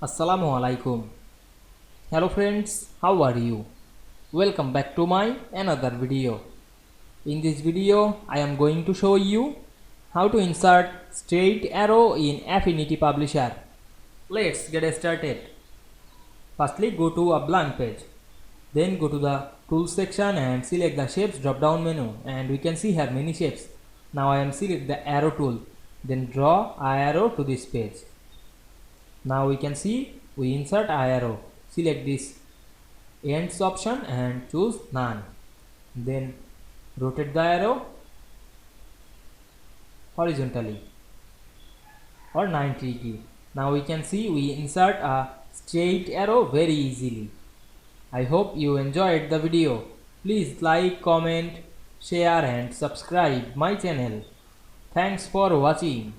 Assalamu Walaikum. Hello friends, how are you? Welcome back to my another video. In this video, I am going to show you how to insert straight arrow in Affinity Publisher. Let's get started. Firstly, go to a blank page. Then go to the Tools section and select the Shapes drop down menu, and we can see here many shapes. Now I am select the arrow tool. Then draw a arrow to this page. Now we can see we insert a arrow. Select this ends option and choose none. Then rotate the arrow horizontally or 90 degree. Now we can see we insert a straight arrow very easily. I hope you enjoyed the video. Please like, comment, share and subscribe my channel. Thanks for watching.